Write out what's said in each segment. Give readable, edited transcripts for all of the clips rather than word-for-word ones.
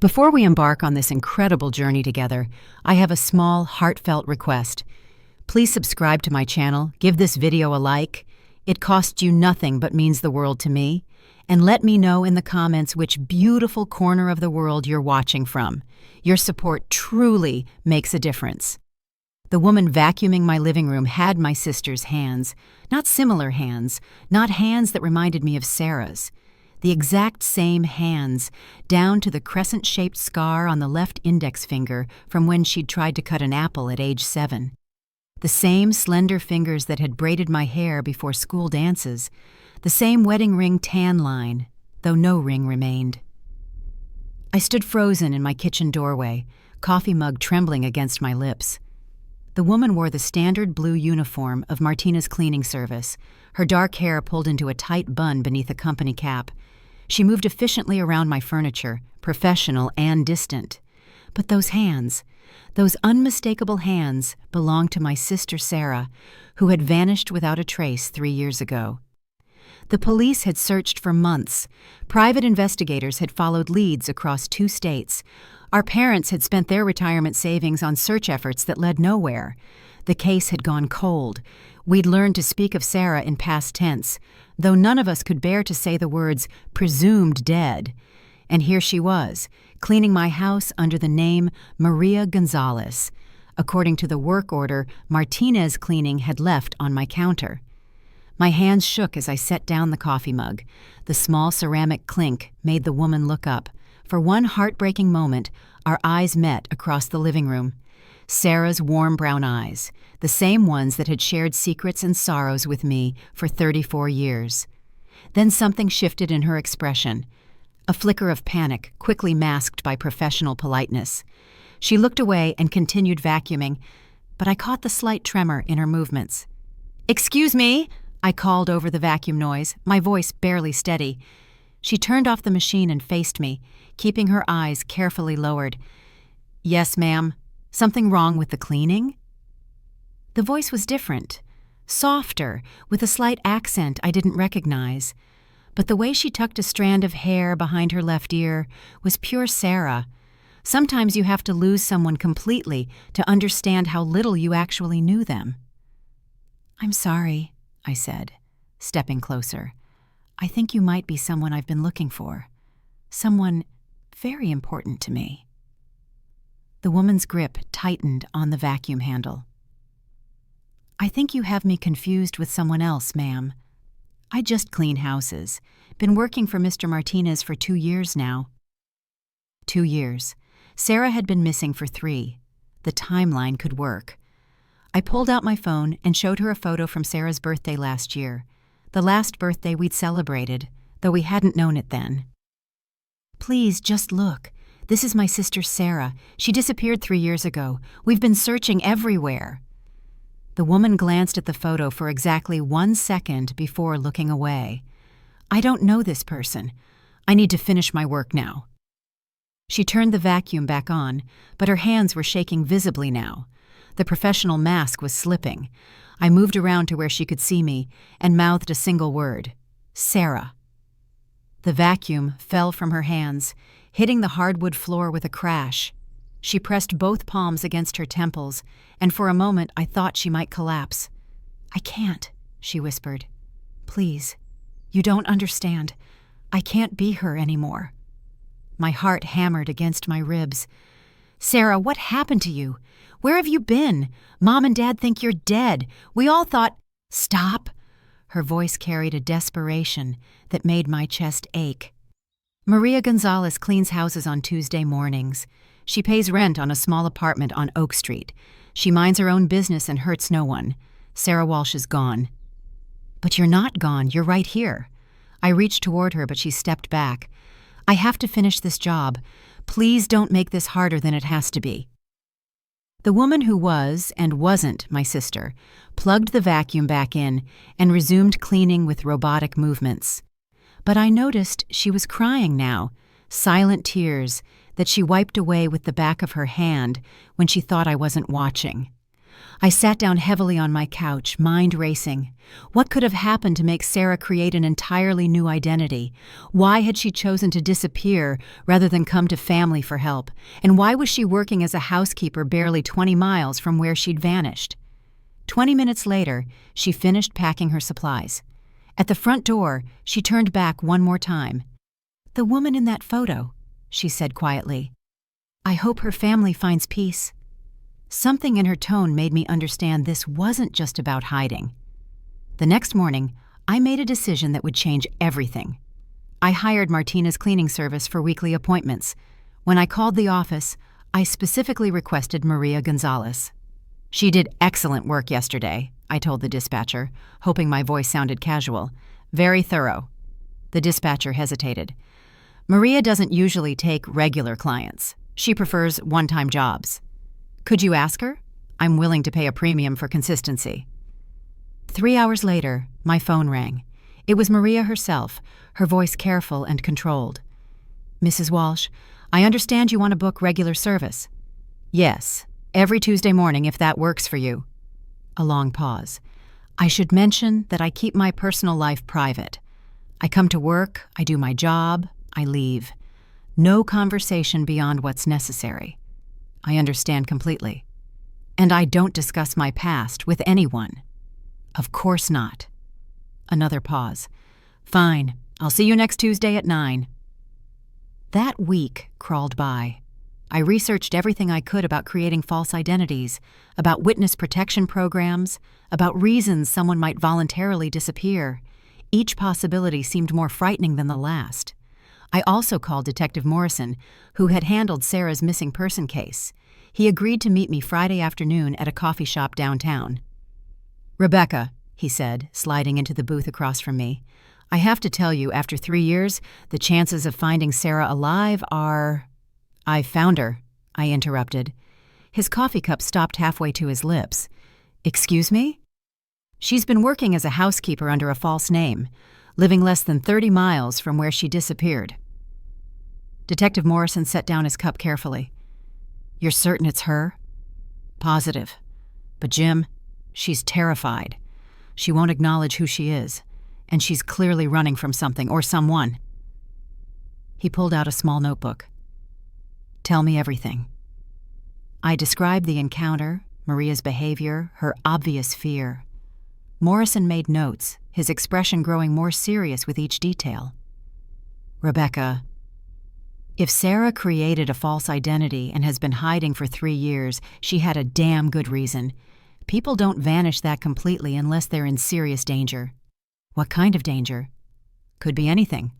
Before we embark on this incredible journey together, I have a small, heartfelt request. Please subscribe to my channel, give this video a like. It costs you nothing but means the world to me. And let me know in the comments which beautiful corner of the world you're watching from. Your support truly makes a difference. The woman vacuuming my living room had my sister's hands. Not similar hands, not hands that reminded me of Sarah's. The exact same hands, down to the crescent-shaped scar on the left index finger from when she'd tried to cut an apple at age 7. The same slender fingers that had braided my hair before school dances. The same wedding ring tan line, though no ring remained. I stood frozen in my kitchen doorway, coffee mug trembling against my lips. The woman wore the standard blue uniform of Martina's cleaning service, her dark hair pulled into a tight bun beneath a company cap. She moved efficiently around my furniture, professional and distant. But those hands, those unmistakable hands, belonged to my sister Sarah, who had vanished without a trace 3 years ago. The police had searched for months. Private investigators had followed leads across 2 states. Our parents had spent their retirement savings on search efforts that led nowhere. The case had gone cold. We'd learned to speak of Sarah in past tense, though none of us could bear to say the words presumed dead. And here she was, cleaning my house under the name Maria Gonzalez, according to the work order Martinez Cleaning had left on my counter. My hands shook as I set down the coffee mug. The small ceramic clink made the woman look up. For one heartbreaking moment, our eyes met across the living room. Sarah's warm brown eyes, the same ones that had shared secrets and sorrows with me for 34 years. Then something shifted in her expression. A flicker of panic, quickly masked by professional politeness. She looked away and continued vacuuming, but I caught the slight tremor in her movements. "Excuse me," I called over the vacuum noise, my voice barely steady. She turned off the machine and faced me, keeping her eyes carefully lowered. "Yes, ma'am. Something wrong with the cleaning?" The voice was different, softer, with a slight accent I didn't recognize. But the way she tucked a strand of hair behind her left ear was pure Sarah. Sometimes you have to lose someone completely to understand how little you actually knew them. "I'm sorry," I said, stepping closer. "I think you might be someone I've been looking for. Someone very important to me." The woman's grip tightened on the vacuum handle. "I think you have me confused with someone else, ma'am. I just clean houses. Been working for Mr. Martinez for 2 years now." 2 years. Sarah had been missing for 3. The timeline could work. I pulled out my phone and showed her a photo from Sarah's birthday last year, the last birthday we'd celebrated, though we hadn't known it then. "Please, just look. This is my sister Sarah. She disappeared 3 years ago. We've been searching everywhere." The woman glanced at the photo for exactly 1 second before looking away. "I don't know this person. I need to finish my work now." She turned the vacuum back on, but her hands were shaking visibly now. The professional mask was slipping. I moved around to where she could see me and mouthed a single word: "Sarah." The vacuum fell from her hands, hitting the hardwood floor with a crash. She pressed both palms against her temples, and for a moment I thought she might collapse. "I can't," she whispered. "Please. You don't understand. I can't be her anymore." My heart hammered against my ribs. "Sarah, what happened to you? Where have you been? Mom and Dad think you're dead. We all thought—" "Stop!" Her voice carried a desperation that made my chest ache. "Maria Gonzalez cleans houses on Tuesday mornings. She pays rent on a small apartment on Oak Street. She minds her own business and hurts no one. Sarah Walsh is gone." "But you're not gone. You're right here." I reached toward her, but she stepped back. "I have to finish this job. Please don't make this harder than it has to be." The woman who was and wasn't my sister plugged the vacuum back in and resumed cleaning with robotic movements. But I noticed she was crying now, silent tears that she wiped away with the back of her hand when she thought I wasn't watching. I sat down heavily on my couch, mind racing. What could have happened to make Sarah create an entirely new identity? Why had she chosen to disappear rather than come to family for help? And why was she working as a housekeeper barely 20 miles from where she'd vanished? 20 minutes later, she finished packing her supplies. At the front door, she turned back one more time. "The woman in that photo," she said quietly. "I hope her family finds peace." Something in her tone made me understand this wasn't just about hiding. The next morning, I made a decision that would change everything. I hired Martina's cleaning service for weekly appointments. When I called the office, I specifically requested Maria Gonzalez. "She did excellent work yesterday," I told the dispatcher, hoping my voice sounded casual. "Very thorough." The dispatcher hesitated. "Maria doesn't usually take regular clients. She prefers one-time jobs." "Could you ask her? I'm willing to pay a premium for consistency." 3 hours later, my phone rang. It was Maria herself, her voice careful and controlled. "Mrs. Walsh, I understand you want to book regular service." "Yes, every Tuesday morning if that works for you." A long pause. "I should mention that I keep my personal life private. I come to work, I do my job, I leave. No conversation beyond what's necessary." "I understand completely." "And I don't discuss my past with anyone." "Of course not." Another pause. "Fine, I'll see you next Tuesday at 9. That week crawled by. I researched everything I could about creating false identities, about witness protection programs, about reasons someone might voluntarily disappear. Each possibility seemed more frightening than the last. I also called Detective Morrison, who had handled Sarah's missing person case. He agreed to meet me Friday afternoon at a coffee shop downtown. "Rebecca," he said, sliding into the booth across from me, "I have to tell you, after 3 years, the chances of finding Sarah alive are—" "I found her," I interrupted. His coffee cup stopped halfway to his lips. "Excuse me?" "She's been working as a housekeeper under a false name, living less than 30 miles from where she disappeared." Detective Morrison set down his cup carefully. "You're certain it's her?" "Positive. But Jim, she's terrified. She won't acknowledge who she is, and she's clearly running from something or someone." He pulled out a small notebook. "Tell me everything." I described the encounter, Maria's behavior, her obvious fear. Morrison made notes, his expression growing more serious with each detail. "Rebecca, if Sarah created a false identity and has been hiding for 3 years, she had a damn good reason. People don't vanish that completely unless they're in serious danger." "What kind of danger?" "Could be anything.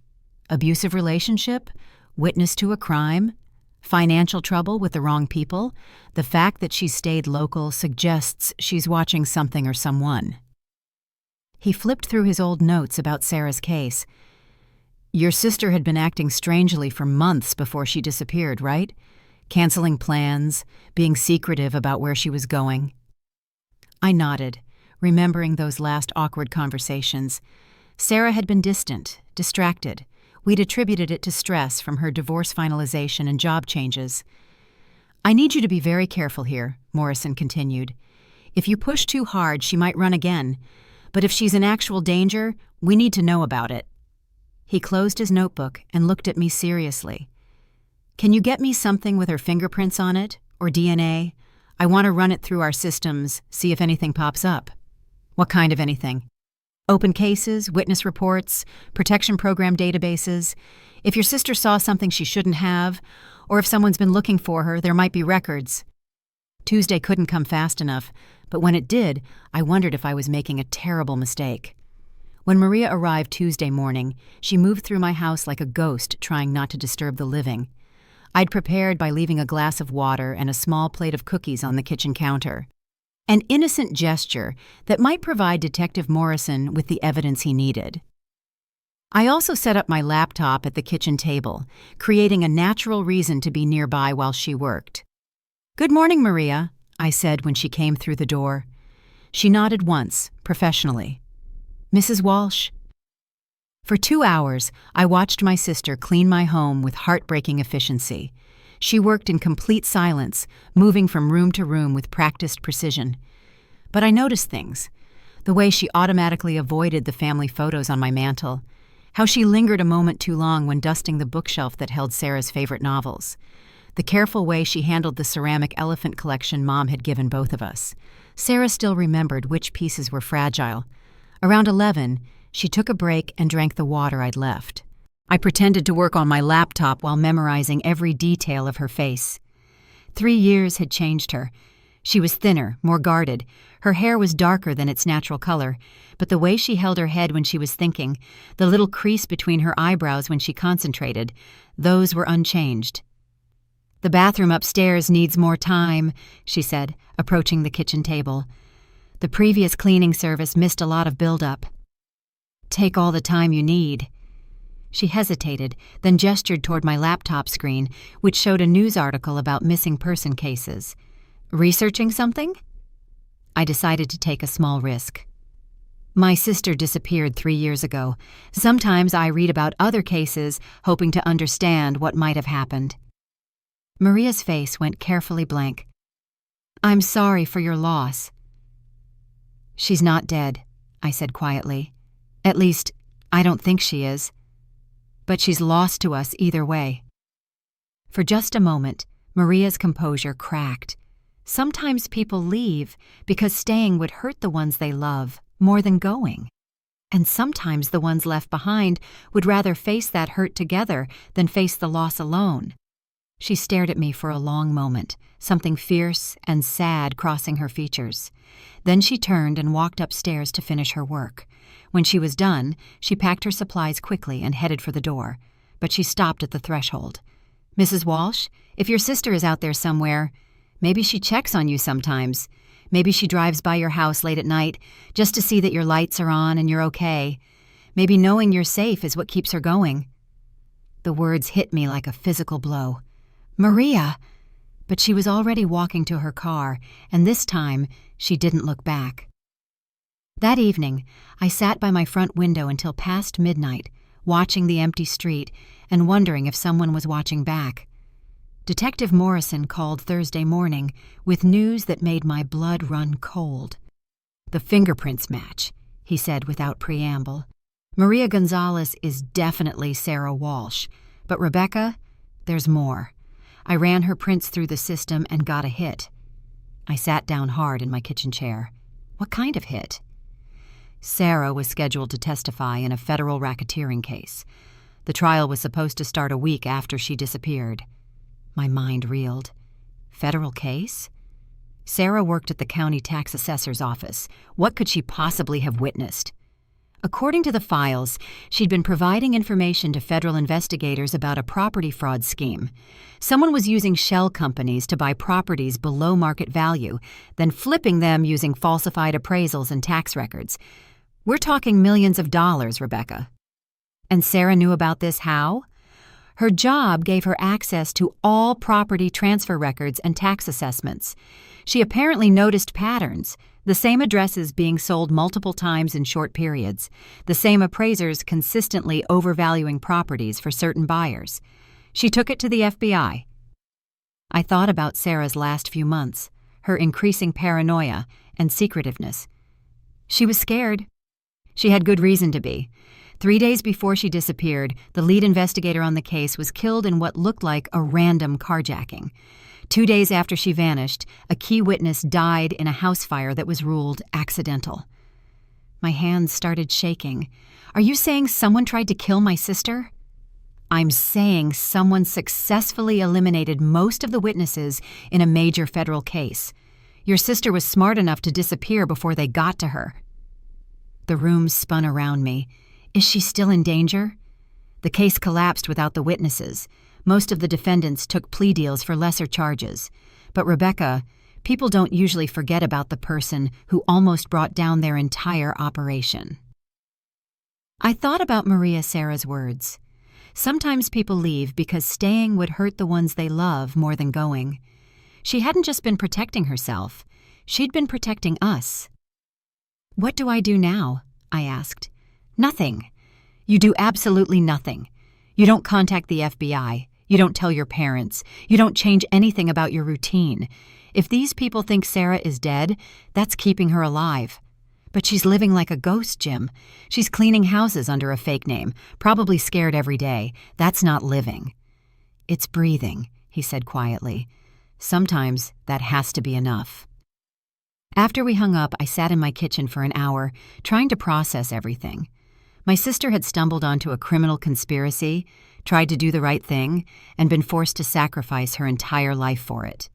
Abusive relationship, witness to a crime, financial trouble with the wrong people. The fact that she stayed local suggests she's watching something or someone." He flipped through his old notes about Sarah's case. "Your sister had been acting strangely for months before she disappeared, right? Canceling plans, being secretive about where she was going." I nodded, remembering those last awkward conversations. Sarah had been distant, distracted. We'd attributed it to stress from her divorce finalization and job changes. "I need you to be very careful here," Morrison continued. "If you push too hard, she might run again. But if she's in actual danger, we need to know about it." He closed his notebook and looked at me seriously. "Can you get me something with her fingerprints on it, or DNA? I want to run it through our systems, see if anything pops up." "What kind of anything?" "Open cases, witness reports, protection program databases. If your sister saw something she shouldn't have, or if someone's been looking for her, there might be records." Tuesday couldn't come fast enough, but when it did, I wondered if I was making a terrible mistake. When Maria arrived Tuesday morning, she moved through my house like a ghost, trying not to disturb the living. I'd prepared by leaving a glass of water and a small plate of cookies on the kitchen counter. An innocent gesture that might provide Detective Morrison with the evidence he needed. I also set up my laptop at the kitchen table, creating a natural reason to be nearby while she worked. "Good morning, Maria," I said when she came through the door. She nodded once, professionally. "Mrs. Walsh?" For 2 hours, I watched my sister clean my home with heartbreaking efficiency. She worked in complete silence, moving from room to room with practiced precision. But I noticed things. The way she automatically avoided the family photos on my mantel. How she lingered a moment too long when dusting the bookshelf that held Sarah's favorite novels. The careful way she handled the ceramic elephant collection Mom had given both of us. Sarah still remembered which pieces were fragile. Around 11, she took a break and drank the water I'd left. I pretended to work on my laptop while memorizing every detail of her face. 3 years had changed her. She was thinner, more guarded. Her hair was darker than its natural color, but the way she held her head when she was thinking, the little crease between her eyebrows when she concentrated, those were unchanged. "The bathroom upstairs needs more time," she said, approaching the kitchen table. "The previous cleaning service missed a lot of buildup. Take all the time you need." She hesitated, then gestured toward my laptop screen, which showed a news article about missing person cases. "Researching something?" I decided to take a small risk. "My sister disappeared 3 years ago. Sometimes I read about other cases, hoping to understand what might have happened." Maria's face went carefully blank. "I'm sorry for your loss." "She's not dead," I said quietly. "At least, I don't think she is. But she's lost to us either way." For just a moment, Maria's composure cracked. Sometimes people leave because staying would hurt the ones they love more than going. And sometimes the ones left behind would rather face that hurt together than face the loss alone. She stared at me for a long moment, something fierce and sad crossing her features. Then she turned and walked upstairs to finish her work. When she was done, she packed her supplies quickly and headed for the door, but she stopped at the threshold. "Mrs. Walsh, if your sister is out there somewhere, maybe she checks on you sometimes. Maybe she drives by your house late at night just to see that your lights are on and you're okay. Maybe knowing you're safe is what keeps her going." The words hit me like a physical blow. "Maria!" But she was already walking to her car, and this time she didn't look back. That evening, I sat by my front window until past midnight, watching the empty street and wondering if someone was watching back. Detective Morrison called Thursday morning with news that made my blood run cold. "The fingerprints match," he said without preamble. "Maria Gonzalez is definitely Sarah Walsh, but Rebecca, there's more. I ran her prints through the system and got a hit." I sat down hard in my kitchen chair. What kind of hit? Sarah was scheduled to testify in a federal racketeering case. The trial was supposed to start a week after she disappeared. My mind reeled. Federal case? Sarah worked at the county tax assessor's office. What could she possibly have witnessed? According to the files, she'd been providing information to federal investigators about a property fraud scheme. Someone was using shell companies to buy properties below market value, then flipping them using falsified appraisals and tax records. We're talking millions of dollars, Rebecca. And Sarah knew about this how? Her job gave her access to all property transfer records and tax assessments. She apparently noticed patterns, the same addresses being sold multiple times in short periods, the same appraisers consistently overvaluing properties for certain buyers. She took it to the FBI. I thought about Sarah's last few months, her increasing paranoia and secretiveness. She was scared. She had good reason to be. 3 days before she disappeared, the lead investigator on the case was killed in what looked like a random carjacking. 2 days after she vanished, a key witness died in a house fire that was ruled accidental. My hands started shaking. "Are you saying someone tried to kill my sister?" "I'm saying someone successfully eliminated most of the witnesses in a major federal case. Your sister was smart enough to disappear before they got to her." The room spun around me. Is she still in danger? The case collapsed without the witnesses. Most of the defendants took plea deals for lesser charges. But Rebecca, people don't usually forget about the person who almost brought down their entire operation. I thought about Maria Sarah's words. Sometimes people leave because staying would hurt the ones they love more than going. She hadn't just been protecting herself. She'd been protecting us. "What do I do now?" I asked. "Nothing. You do absolutely nothing. You don't contact the FBI. You don't tell your parents. You don't change anything about your routine. If these people think Sarah is dead, that's keeping her alive. But she's living like a ghost, Jim. She's cleaning houses under a fake name, probably scared every day. That's not living. It's breathing, he said quietly. Sometimes that has to be enough. After we hung up, I sat in my kitchen for an hour, trying to process everything. My sister had stumbled onto a criminal conspiracy, tried to do the right thing, and been forced to sacrifice her entire life for it.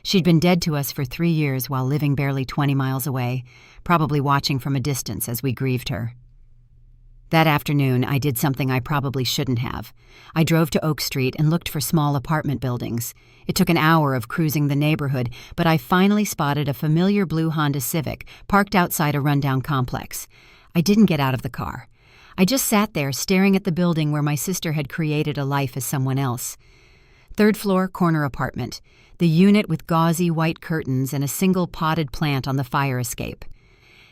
She'd been dead to us for 3 years while living barely 20 miles away, probably watching from a distance as we grieved her. That afternoon, I did something I probably shouldn't have. I drove to Oak Street and looked for small apartment buildings. It took an hour of cruising the neighborhood, but I finally spotted a familiar blue Honda Civic parked outside a rundown complex. I didn't get out of the car. I just sat there staring at the building where my sister had created a life as someone else. 3rd floor, corner apartment. The unit with gauzy white curtains and a single potted plant on the fire escape.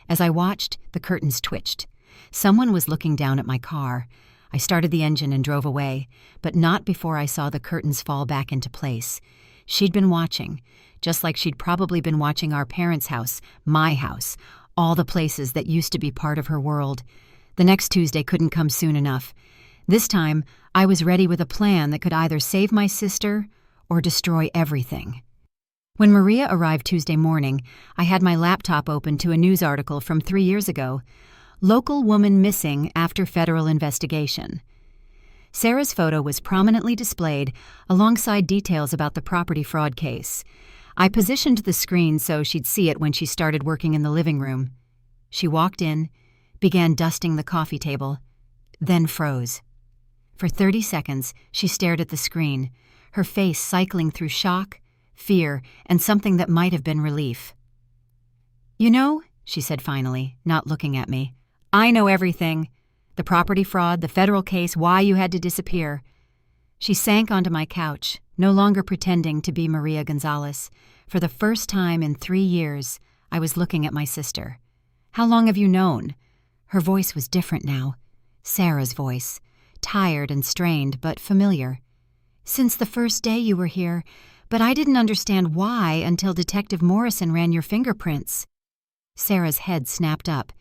As I watched, the curtains twitched. Someone was looking down at my car. I started the engine and drove away, but not before I saw the curtains fall back into place. She'd been watching, just like she'd probably been watching our parents' house, my house, all the places that used to be part of her world. The next Tuesday couldn't come soon enough. This time, I was ready with a plan that could either save my sister or destroy everything. When Maria arrived Tuesday morning, I had my laptop open to a news article from 3 years ago. Local woman missing after federal investigation. Sarah's photo was prominently displayed alongside details about the property fraud case. I positioned the screen so she'd see it when she started working in the living room. She walked in, began dusting the coffee table, then froze. For 30 seconds, she stared at the screen, her face cycling through shock, fear, and something that might have been relief. "You know," she said finally, not looking at me, "I know everything. The property fraud, the federal case, why you had to disappear." She sank onto my couch, no longer pretending to be Maria Gonzalez. For the first time in 3 years, I was looking at my sister. "How long have you known?" Her voice was different now. Sarah's voice, tired and strained, but familiar. "Since the first day you were here, but I didn't understand why until Detective Morrison ran your fingerprints." Sarah's head snapped up.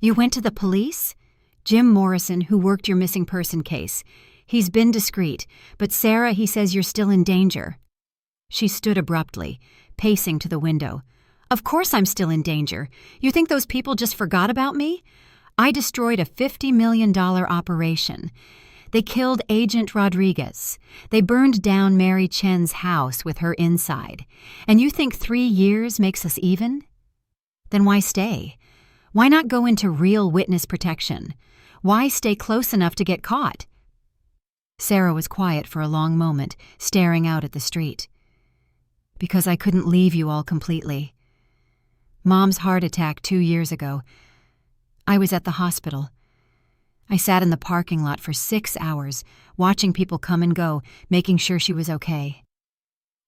"You went to the police?" "Jim Morrison, who worked your missing person case. He's been discreet, but Sarah, he says you're still in danger." She stood abruptly, pacing to the window. "Of course I'm still in danger. You think those people just forgot about me? I destroyed a $50 million operation. They killed Agent Rodriguez. They burned down Mary Chen's house with her inside. And you think 3 years makes us even? Then why stay? Why not go into real witness protection? Why stay close enough to get caught?" Sarah was quiet for a long moment, staring out at the street. "Because I couldn't leave you all completely. Mom's heart attack 2 years ago. I was at the hospital. I sat in the parking lot for 6 hours, watching people come and go, making sure she was okay.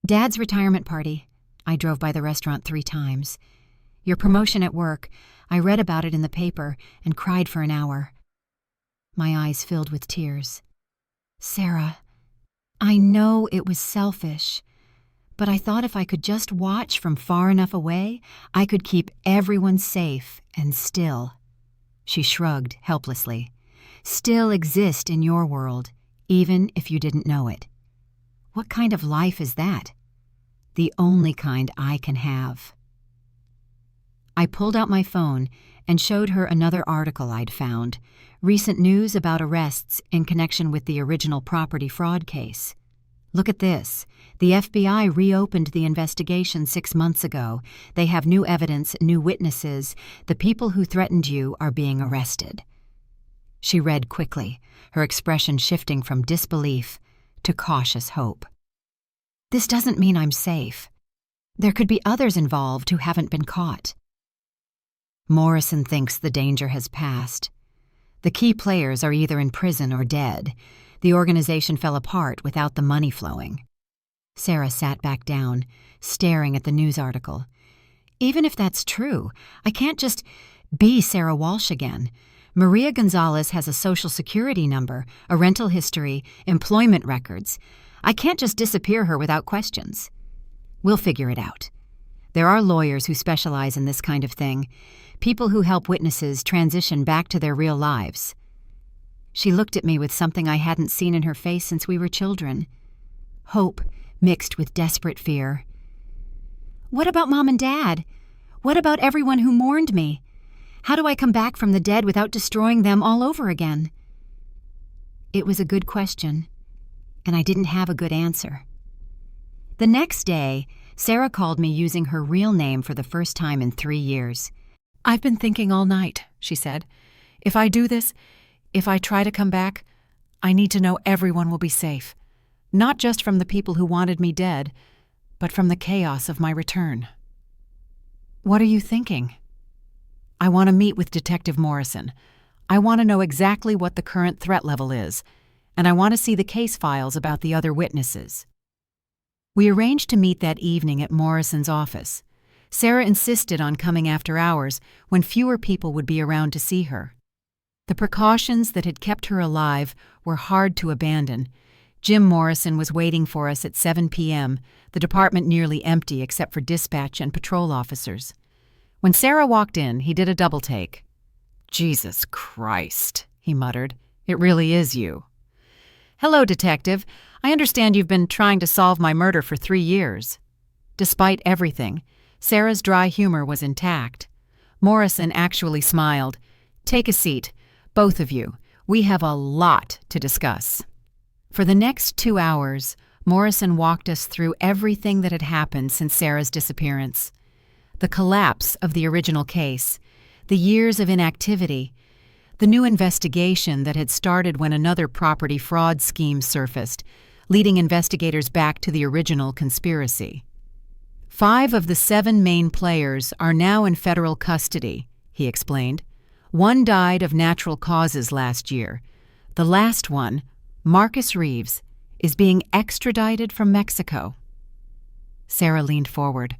Dad's retirement party. I drove by the restaurant 3 times. Your promotion at work. I read about it in the paper and cried for an hour." My eyes filled with tears. "Sarah, I know it was selfish, but I thought if I could just watch from far enough away, I could keep everyone safe and still." She shrugged helplessly. "Still exist in your world, even if you didn't know it. What kind of life is that? The only kind I can have." I pulled out my phone and showed her another article I'd found, recent news about arrests in connection with the original property fraud case. "Look at this. The FBI reopened the investigation 6 months ago. They have new evidence, new witnesses. The people who threatened you are being arrested." She read quickly, her expression shifting from disbelief to cautious hope. "This doesn't mean I'm safe. There could be others involved who haven't been caught. Morrison thinks the danger has passed. The key players are either in prison or dead. The organization fell apart without the money flowing." Sarah sat back down, staring at the news article. "Even if that's true, I can't just be Sarah Walsh again. Maria Gonzalez has a social security number, a rental history, employment records. I can't just disappear her without questions. We'll figure it out. There are lawyers who specialize in this kind of thing, people who help witnesses transition back to their real lives. She looked at me with something I hadn't seen in her face since we were children. Hope mixed with desperate fear. What about Mom and Dad? What about everyone who mourned me? How do I come back from the dead without destroying them all over again? It was a good question, and I didn't have a good answer. The next day, Sarah called me using her real name for the first time in 3 years. "I've been thinking all night," she said. "If I do this, if I try to come back, I need to know everyone will be safe. Not just from the people who wanted me dead, but from the chaos of my return." "What are you thinking?" "I want to meet with Detective Morrison. I want to know exactly what the current threat level is, and I want to see the case files about the other witnesses." We arranged to meet that evening at Morrison's office. Sarah insisted on coming after hours when fewer people would be around to see her. The precautions that had kept her alive were hard to abandon. Jim Morrison was waiting for us at 7 p.m., the department nearly empty except for dispatch and patrol officers. When Sarah walked in, he did a double take. "Jesus Christ," he muttered. "It really is you." "Hello, Detective. I understand you've been trying to solve my murder for 3 years." Despite everything, Sarah's dry humor was intact. Morrison actually smiled. "Take a seat, both of you. We have a lot to discuss." For the next 2 hours, Morrison walked us through everything that had happened since Sarah's disappearance. The collapse of the original case, the years of inactivity, the new investigation that had started when another property fraud scheme surfaced, leading investigators back to the original conspiracy. 5 of the 7 main players are now in federal custody, he explained. 1 died of natural causes last year. The last one, Marcus Reeves, is being extradited from Mexico. Sarah leaned forward.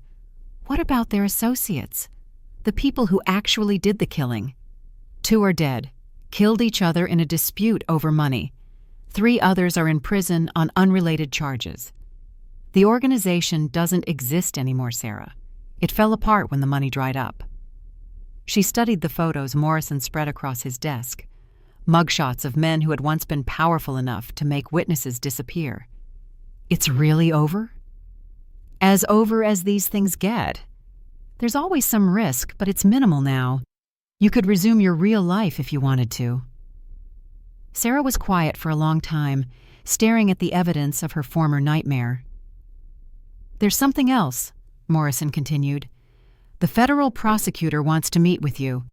"What about their associates? The people who actually did the killing?" 2 are dead, killed each other in a dispute over money. 3 others are in prison on unrelated charges. The organization doesn't exist anymore, Sarah. It fell apart when the money dried up. She studied the photos Morrison spread across his desk, mugshots of men who had once been powerful enough to make witnesses disappear. "It's really over?" "As over as these things get. There's always some risk, but it's minimal now. You could resume your real life if you wanted to." Sarah was quiet for a long time, staring at the evidence of her former nightmare. "There's something else," Morrison continued. "The federal prosecutor wants to meet with you.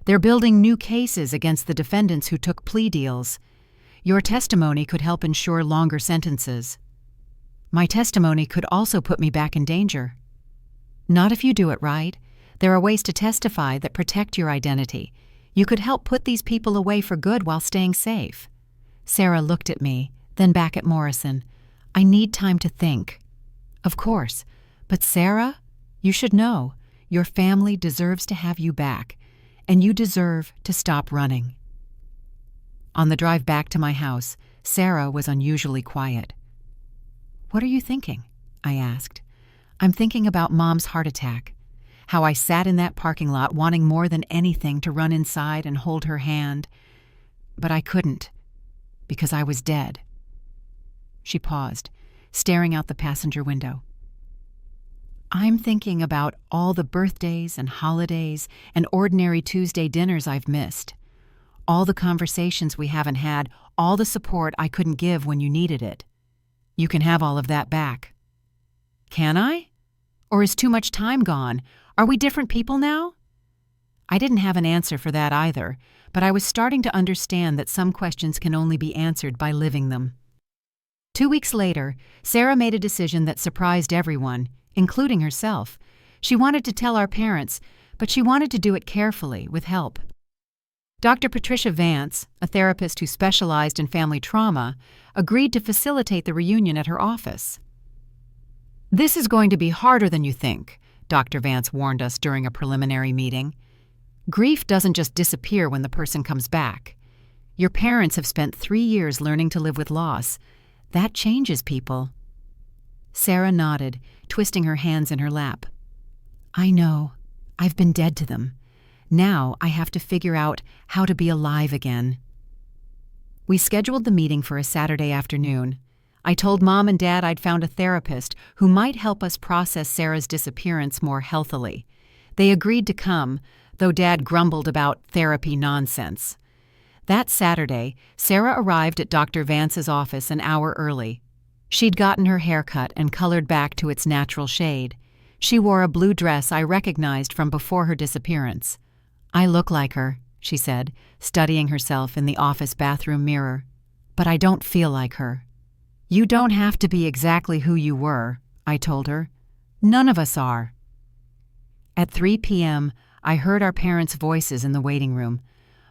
They're building new cases against the defendants who took plea deals. Your testimony could help ensure longer sentences." "My testimony could also put me back in danger." "Not if you do it right. There are ways to testify that protect your identity. You could help put these people away for good while staying safe." Sarah looked at me, then back at Morrison. "I need time to think." "Of course. But Sarah, you should know, your family deserves to have you back, and you deserve to stop running." On the drive back to my house, Sarah was unusually quiet. "What are you thinking?" I asked. "I'm thinking about Mom's heart attack. How I sat in that parking lot wanting more than anything to run inside and hold her hand. But I couldn't, because I was dead." She paused, staring out the passenger window. "I'm thinking about all the birthdays and holidays and ordinary Tuesday dinners I've missed. All the conversations we haven't had, all the support I couldn't give when you needed it. You can have all of that back." "Can I? Or is too much time gone? Are we different people now?" I didn't have an answer for that either, but I was starting to understand that some questions can only be answered by living them. 2 weeks later, Sarah made a decision that surprised everyone, including herself. She wanted to tell our parents, but she wanted to do it carefully, with help. Dr. Patricia Vance, a therapist who specialized in family trauma, agreed to facilitate the reunion at her office. "This is going to be harder than you think," Dr. Vance warned us during a preliminary meeting. "Grief doesn't just disappear when the person comes back. Your parents have spent 3 years learning to live with loss. That changes people. Sarah nodded, twisting her hands in her lap. I know. I've been dead to them. Now I have to figure out how to be alive again. We scheduled the meeting for a Saturday afternoon. I told Mom and Dad I'd found a therapist who might help us process Sarah's disappearance more healthily. They agreed to come, though Dad grumbled about therapy nonsense. That Saturday, Sarah arrived at Dr. Vance's office an hour early. She'd gotten her hair cut and colored back to its natural shade. She wore a blue dress I recognized from before her disappearance. I look like her, she said, studying herself in the office bathroom mirror. But I don't feel like her. You don't have to be exactly who you were, I told her. None of us are. At 3 p.m., I heard our parents' voices in the waiting room.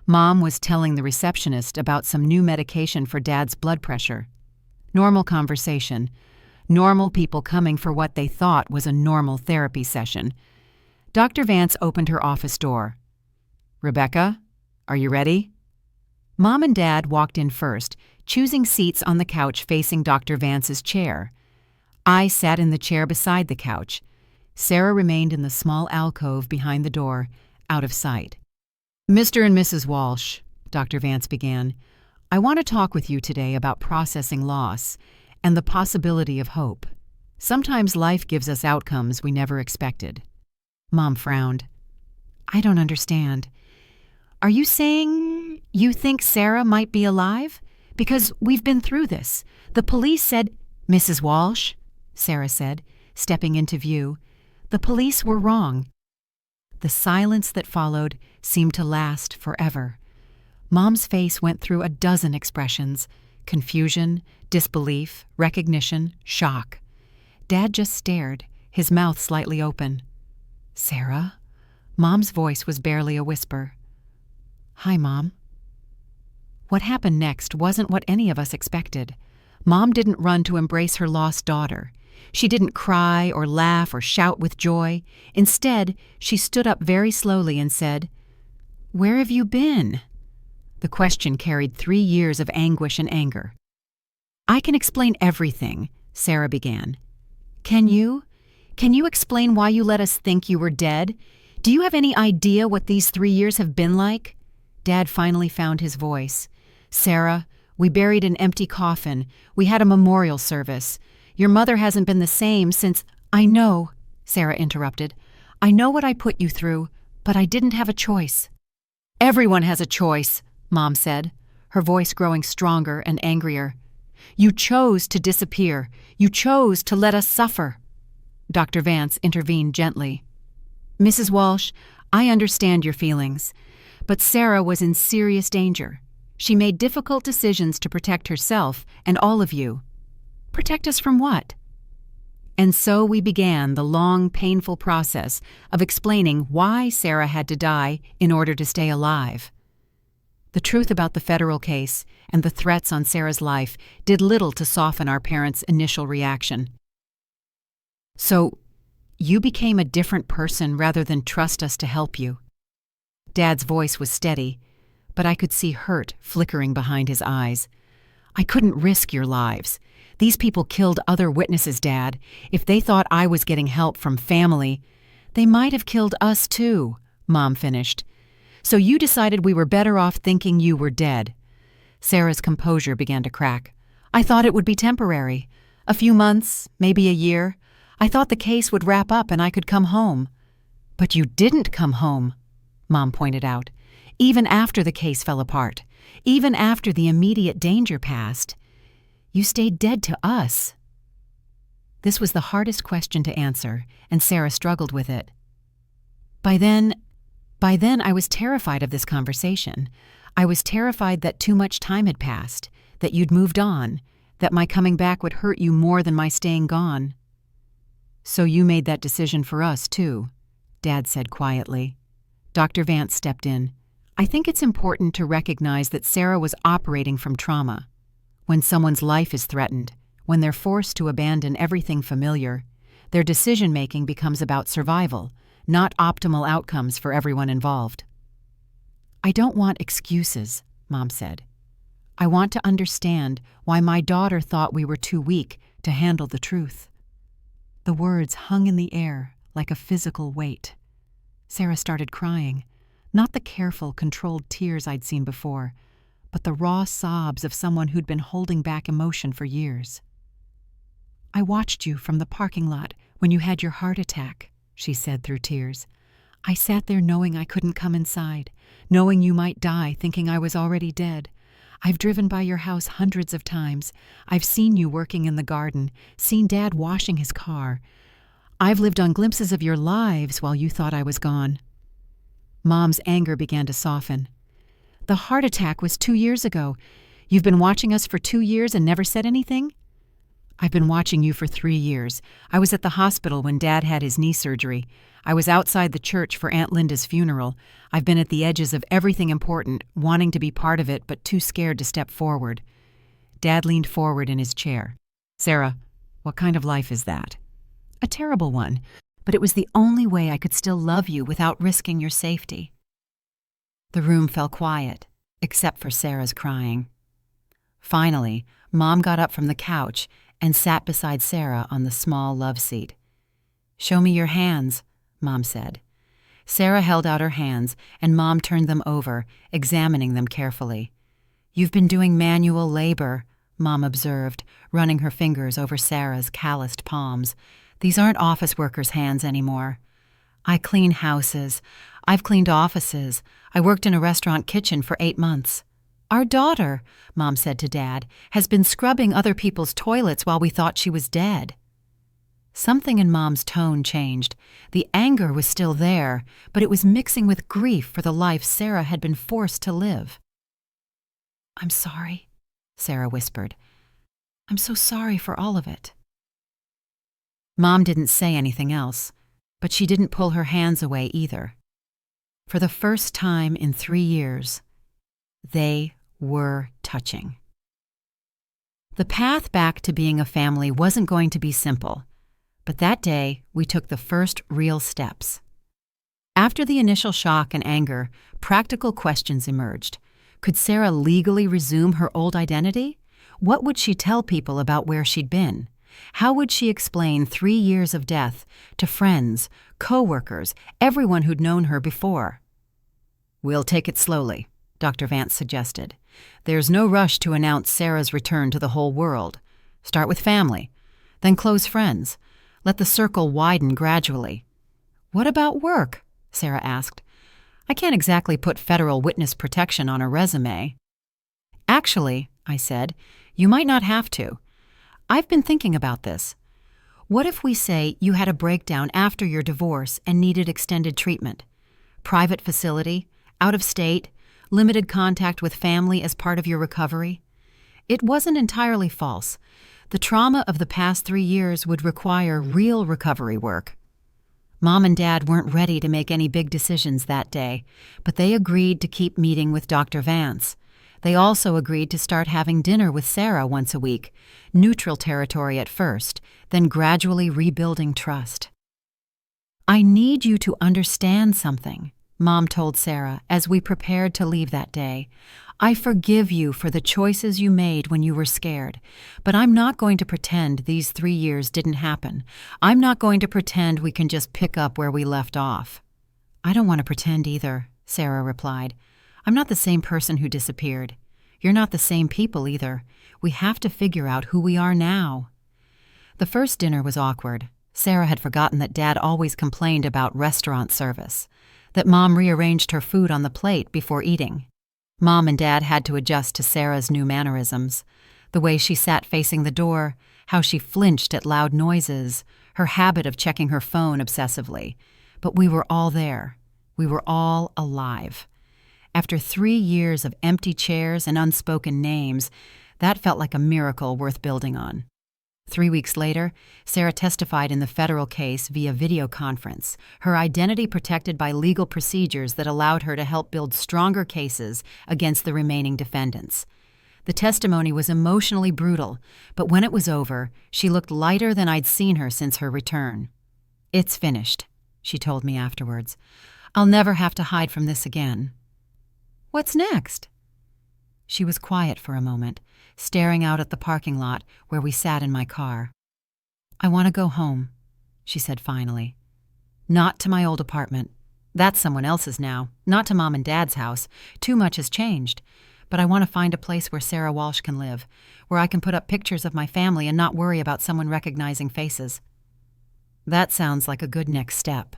Mom was telling the receptionist about some new medication for Dad's blood pressure. Normal conversation. Normal people coming for what they thought was a normal therapy session. Dr. Vance opened her office door. Rebecca, are you ready? Mom and Dad walked in first, choosing seats on the couch facing Dr. Vance's chair. I sat in the chair beside the couch. Sarah remained in the small alcove behind the door, out of sight. Mr. and Mrs. Walsh, Dr. Vance began, I want to talk with you today about processing loss and the possibility of hope. Sometimes life gives us outcomes we never expected. Mom frowned. I don't understand. Are you saying you think Sarah might be alive? Because we've been through this. The police said, Mrs. Walsh, Sarah said, stepping into view, the police were wrong. The silence that followed seemed to last forever. Mom's face went through a dozen expressions: confusion, disbelief, recognition, shock. Dad just stared, his mouth slightly open. Sarah? Mom's voice was barely a whisper. Hi, Mom. What happened next wasn't what any of us expected. Mom didn't run to embrace her lost daughter. She didn't cry or laugh or shout with joy. Instead, she stood up very slowly and said, Where have you been? The question carried 3 years of anguish and anger. I can explain everything, Sarah began. Can you? Can you explain why you let us think you were dead? Do you have any idea what these 3 years have been like? Dad finally found his voice. Sarah, we buried an empty coffin. We had a memorial service. Your mother hasn't been the same since— I know, Sarah interrupted. I know what I put you through, but I didn't have a choice. Everyone has a choice, Mom said, her voice growing stronger and angrier. You chose to disappear. You chose to let us suffer. Dr. Vance intervened gently. Mrs. Walsh, I understand your feelings, but Sarah was in serious danger. She made difficult decisions to protect herself and all of you. Protect us from what? And so we began the long, painful process of explaining why Sarah had to die in order to stay alive. The truth about the federal case and the threats on Sarah's life did little to soften our parents' initial reaction. So, you became a different person rather than trust us to help you. Dad's voice was steady, but I could see hurt flickering behind his eyes. I couldn't risk your lives. These people killed other witnesses, Dad. If they thought I was getting help from family, they might have killed us too, Mom finished. So you decided we were better off thinking you were dead. Sarah's composure began to crack. I thought it would be temporary. A few months, maybe a year. I thought the case would wrap up and I could come home. But you didn't come home, Mom pointed out. Even after the case fell apart, even after the immediate danger passed, you stayed dead to us. This was the hardest question to answer, and Sarah struggled with it. By then I was terrified of this conversation. I was terrified that too much time had passed, that you'd moved on, that my coming back would hurt you more than my staying gone. So you made that decision for us, too, Dad said quietly. Dr. Vance stepped in. I think it's important to recognize that Sarah was operating from trauma. When someone's life is threatened, when they're forced to abandon everything familiar, their decision-making becomes about survival, not optimal outcomes for everyone involved. I don't want excuses, Mom said. I want to understand why my daughter thought we were too weak to handle the truth." The words hung in the air like a physical weight. Sarah started crying, not the careful, controlled tears I'd seen before, but the raw sobs of someone who'd been holding back emotion for years. "I watched you from the parking lot when you had your heart attack," she said through tears. "I sat there knowing I couldn't come inside, knowing you might die, thinking I was already dead. I've driven by your house hundreds of times. I've seen you working in the garden, seen Dad washing his car. I've lived on glimpses of your lives while you thought I was gone." Mom's anger began to soften. "The heart attack was 2 years ago. You've been watching us for 2 years and never said anything?" "I've been watching you for 3 years. I was at the hospital when Dad had his knee surgery. I was outside the church for Aunt Linda's funeral. I've been at the edges of everything important, wanting to be part of it but too scared to step forward." Dad leaned forward in his chair. "Sarah, what kind of life is that?" "A terrible one, but it was the only way I could still love you without risking your safety." The room fell quiet, except for Sarah's crying. Finally, Mom got up from the couch and sat beside Sarah on the small love seat. "Show me your hands," Mom said. Sarah held out her hands, and Mom turned them over, examining them carefully. "You've been doing manual labor," Mom observed, running her fingers over Sarah's calloused palms. "These aren't office workers' hands anymore." "I clean houses. I've cleaned offices. I worked in a restaurant kitchen for 8 months. Our daughter," Mom said to Dad, "has been scrubbing other people's toilets while we thought she was dead." Something in Mom's tone changed. The anger was still there, but it was mixing with grief for the life Sarah had been forced to live. "I'm sorry," Sarah whispered. "I'm so sorry for all of it." Mom didn't say anything else, but she didn't pull her hands away either. For the first time in 3 years, they were touching. The path back to being a family wasn't going to be simple, but that day we took the first real steps. After the initial shock and anger, practical questions emerged. Could Sarah legally resume her old identity? What would she tell people about where she'd been? How would she explain 3 years of death to friends, co-workers, everyone who'd known her before? "We'll take it slowly," Dr. Vance suggested. "There's no rush to announce Sarah's return to the whole world. Start with family, then close friends. Let the circle widen gradually." "What about work?" Sarah asked. "I can't exactly put federal witness protection on a resume." "Actually," I said, "you might not have to. I've been thinking about this. What if we say you had a breakdown after your divorce and needed extended treatment? Private facility, out of state, limited contact with family as part of your recovery? It wasn't entirely false. The trauma of the past 3 years would require real recovery work." Mom and Dad weren't ready to make any big decisions that day, but they agreed to keep meeting with Dr. Vance. They also agreed to start having dinner with Sarah once a week, neutral territory at first, then gradually rebuilding trust. "I need you to understand something," Mom told Sarah as we prepared to leave that day. "I forgive you for the choices you made when you were scared, but I'm not going to pretend these 3 years didn't happen. I'm not going to pretend we can just pick up where we left off." "I don't want to pretend either," Sarah replied. "I'm not the same person who disappeared. You're not the same people either. We have to figure out who we are now." The first dinner was awkward. Sarah had forgotten that Dad always complained about restaurant service, that Mom rearranged her food on the plate before eating. Mom and Dad had to adjust to Sarah's new mannerisms, the way she sat facing the door, how she flinched at loud noises, her habit of checking her phone obsessively. But we were all there. We were all alive. After 3 years of empty chairs and unspoken names, that felt like a miracle worth building on. 3 weeks later, Sarah testified in the federal case via video conference, her identity protected by legal procedures that allowed her to help build stronger cases against the remaining defendants. The testimony was emotionally brutal, but when it was over, she looked lighter than I'd seen her since her return. "It's finished," she told me afterwards. "I'll never have to hide from this again." "What's next?" She was quiet for a moment, staring out at the parking lot where we sat in my car. "I want to go home," she said finally. "Not to my old apartment. That's someone else's now. Not to Mom and Dad's house. Too much has changed. But I want to find a place where Sarah Walsh can live, where I can put up pictures of my family and not worry about someone recognizing faces." "That sounds like a good next step."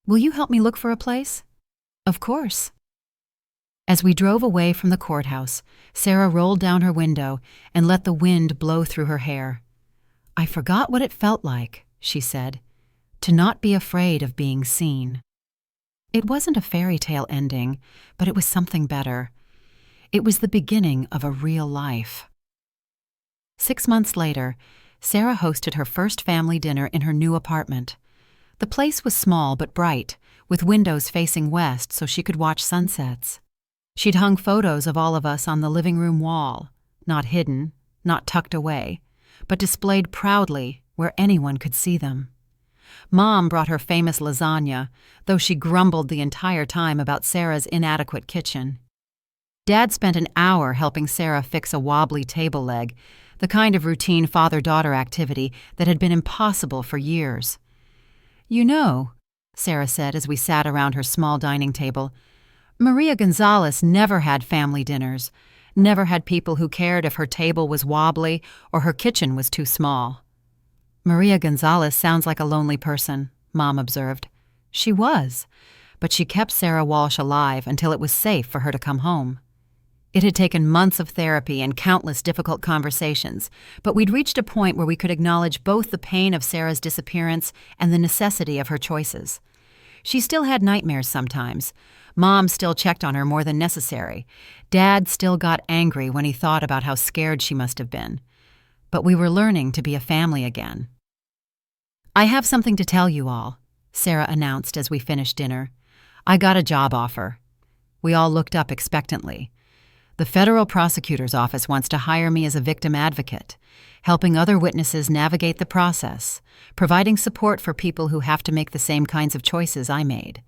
"Will you help me look for a place?" "Of course." As we drove away from the courthouse, Sarah rolled down her window and let the wind blow through her hair. "I forgot what it felt like," she said, "to not be afraid of being seen." It wasn't a fairy tale ending, but it was something better. It was the beginning of a real life. 6 months later, Sarah hosted her first family dinner in her new apartment. The place was small but bright, with windows facing west so she could watch sunsets. She'd hung photos of all of us on the living room wall, not hidden, not tucked away, but displayed proudly where anyone could see them. Mom brought her famous lasagna, though she grumbled the entire time about Sarah's inadequate kitchen. Dad spent an hour helping Sarah fix a wobbly table leg, the kind of routine father-daughter activity that had been impossible for years. "You know," Sarah said as we sat around her small dining table, "Maria Gonzalez never had family dinners, never had people who cared if her table was wobbly or her kitchen was too small." "Maria Gonzalez sounds like a lonely person," Mom observed. She was, but she kept Sarah Walsh alive until it was safe for her to come home. It had taken months of therapy and countless difficult conversations, but we'd reached a point where we could acknowledge both the pain of Sarah's disappearance and the necessity of her choices. She still had nightmares sometimes. Mom still checked on her more than necessary. Dad still got angry when he thought about how scared she must have been. But we were learning to be a family again. "I have something to tell you all," Sarah announced as we finished dinner. "I got a job offer." We all looked up expectantly. "The federal prosecutor's office wants to hire me as a victim advocate, helping other witnesses navigate the process, providing support for people who have to make the same kinds of choices I made."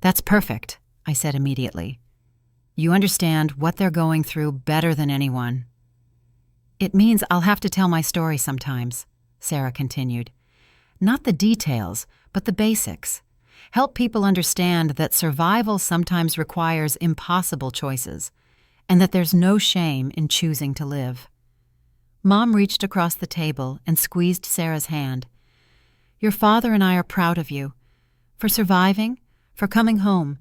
"That's perfect," I said immediately. "You understand what they're going through better than anyone." "It means I'll have to tell my story sometimes," Sarah continued. "Not the details, but the basics. Help people understand that survival sometimes requires impossible choices, and that there's no shame in choosing to live." Mom reached across the table and squeezed Sarah's hand. "Your father and I are proud of you, for surviving, for coming home,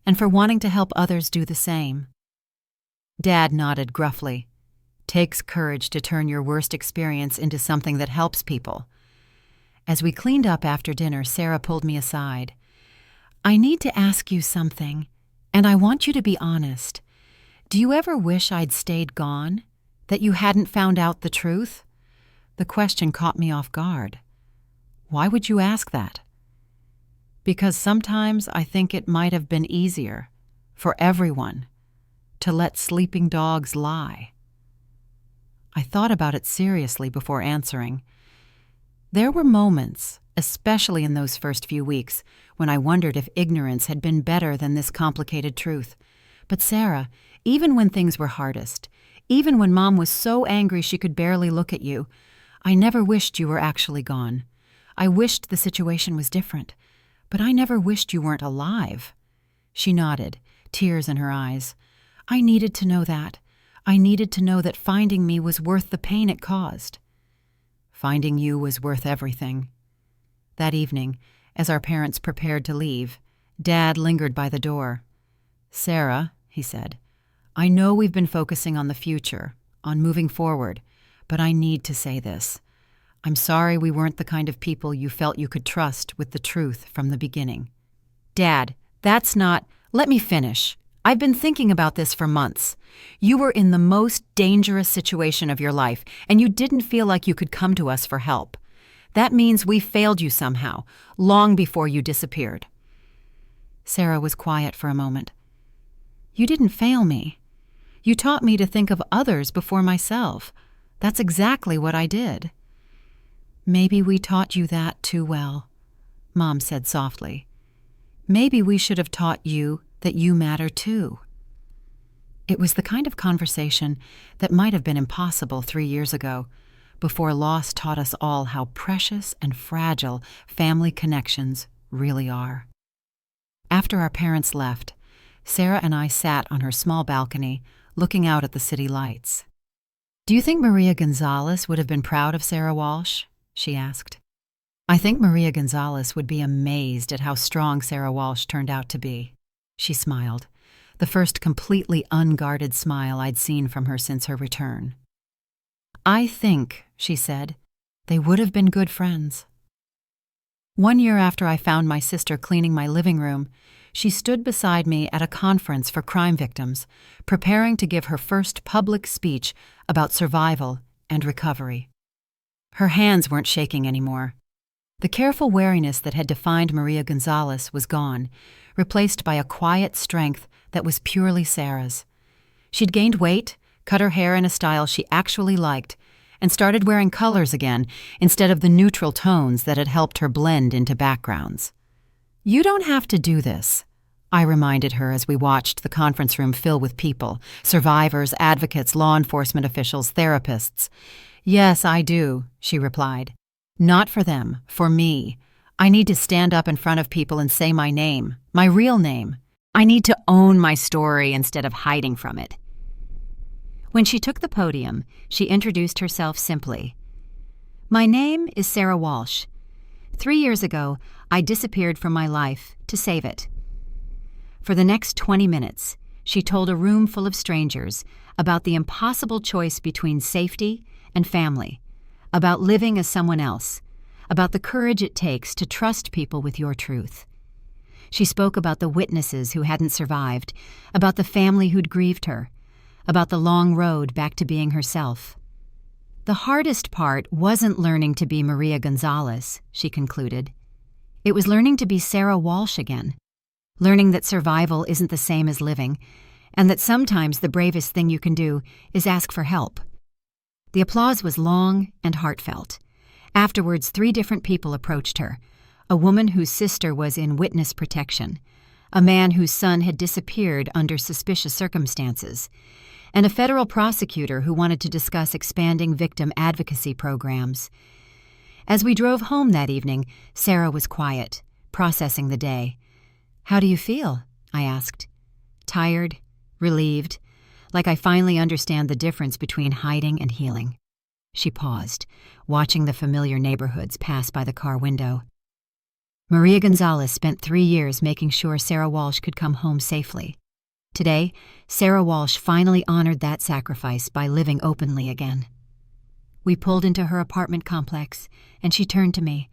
and for wanting to help others do the same." Dad nodded gruffly. "Takes courage to turn your worst experience into something that helps people." As we cleaned up after dinner, Sarah pulled me aside. "I need to ask you something, and I want you to be honest. Do you ever wish I'd stayed gone? That you hadn't found out the truth?" The question caught me off guard. "Why would you ask that?" "Because sometimes I think it might have been easier, for everyone, to let sleeping dogs lie." I thought about it seriously before answering. There were moments, especially in those first few weeks, when I wondered if ignorance had been better than this complicated truth. But Sarah, even when things were hardest, even when Mom was so angry she could barely look at you, I never wished you were actually gone. I wished the situation was different, but I never wished you weren't alive. She nodded, tears in her eyes. I needed to know that. I needed to know that finding me was worth the pain it caused. Finding you was worth everything. That evening, as our parents prepared to leave, Dad lingered by the door. "Sarah," he said, "I know we've been focusing on the future, on moving forward, but I need to say this. I'm sorry we weren't the kind of people you felt you could trust with the truth from the beginning." "Dad, that's not—" "Let me finish. I've been thinking about this for months. You were in the most dangerous situation of your life, and you didn't feel like you could come to us for help. That means we failed you somehow, long before you disappeared." Sarah was quiet for a moment. "You didn't fail me. You taught me to think of others before myself. That's exactly what I did." "Maybe we taught you that too well," Mom said softly. "Maybe we should have taught you that you matter too." It was the kind of conversation that might have been impossible 3 years ago, before loss taught us all how precious and fragile family connections really are. After our parents left, Sarah and I sat on her small balcony, looking out at the city lights. "Do you think Maria Gonzalez would have been proud of Sarah Walsh?" she asked. "I think Maria Gonzalez would be amazed at how strong Sarah Walsh turned out to be." She smiled, the first completely unguarded smile I'd seen from her since her return. "I think," she said, "they would have been good friends." 1 year after I found my sister cleaning my living room, she stood beside me at a conference for crime victims, preparing to give her first public speech about survival and recovery. Her hands weren't shaking anymore. The careful wariness that had defined Maria Gonzalez was gone, replaced by a quiet strength that was purely Sarah's. She'd gained weight, cut her hair in a style she actually liked, and started wearing colors again instead of the neutral tones that had helped her blend into backgrounds. "You don't have to do this," I reminded her as we watched the conference room fill with people, survivors, advocates, law enforcement officials, therapists. "Yes, I do," she replied. "Not for them, for me. I need to stand up in front of people and say my name, my real name. I need to own my story instead of hiding from it." When she took the podium, she introduced herself simply. "My name is Sarah Walsh. 3 years ago, I disappeared from my life to save it." For the next 20 minutes, she told a room full of strangers about the impossible choice between safety and family, about living as someone else, about the courage it takes to trust people with your truth. She spoke about the witnesses who hadn't survived, about the family who'd grieved her, about the long road back to being herself. "The hardest part wasn't learning to be Maria Gonzalez," she concluded. "It was learning to be Sarah Walsh again, learning that survival isn't the same as living, and that sometimes the bravest thing you can do is ask for help." The applause was long and heartfelt. Afterwards, 3 different people approached her: a woman whose sister was in witness protection, a man whose son had disappeared under suspicious circumstances, and a federal prosecutor who wanted to discuss expanding victim advocacy programs. As we drove home that evening, Sarah was quiet, processing the day. "How do you feel?" I asked. "Tired, relieved, like I finally understand the difference between hiding and healing." She paused, watching the familiar neighborhoods pass by the car window. "Maria Gonzalez spent 3 years making sure Sarah Walsh could come home safely. Today, Sarah Walsh finally honored that sacrifice by living openly again." We pulled into her apartment complex, and she turned to me.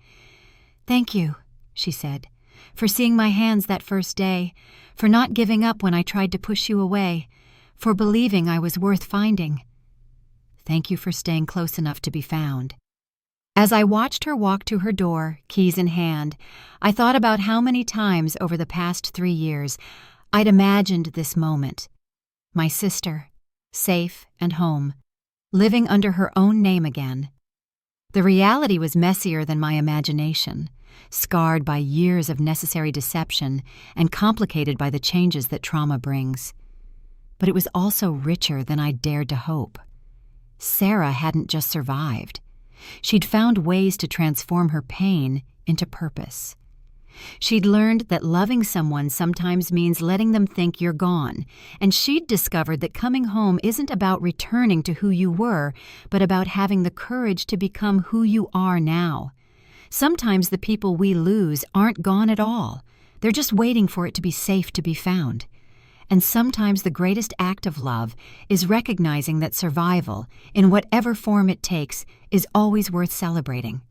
"Thank you," she said, "for seeing my hands that first day, for not giving up when I tried to push you away, for believing I was worth finding. Thank you for staying close enough to be found." As I watched her walk to her door, keys in hand, I thought about how many times over the past 3 years I'd imagined this moment. My sister, safe and home, living under her own name again. The reality was messier than my imagination, scarred by years of necessary deception and complicated by the changes that trauma brings. But it was also richer than I dared to hope. Sarah hadn't just survived. She'd found ways to transform her pain into purpose. She'd learned that loving someone sometimes means letting them think you're gone, and she'd discovered that coming home isn't about returning to who you were, but about having the courage to become who you are now. Sometimes the people we lose aren't gone at all. They're just waiting for it to be safe to be found. And sometimes the greatest act of love is recognizing that survival, in whatever form it takes, is always worth celebrating.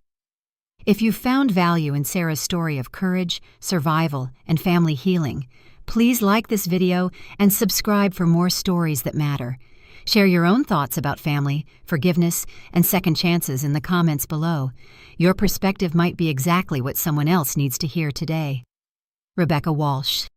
If you found value in Sarah's story of courage, survival, and family healing, please like this video and subscribe for more stories that matter. Share your own thoughts about family, forgiveness, and second chances in the comments below. Your perspective might be exactly what someone else needs to hear today. Rebecca Walsh.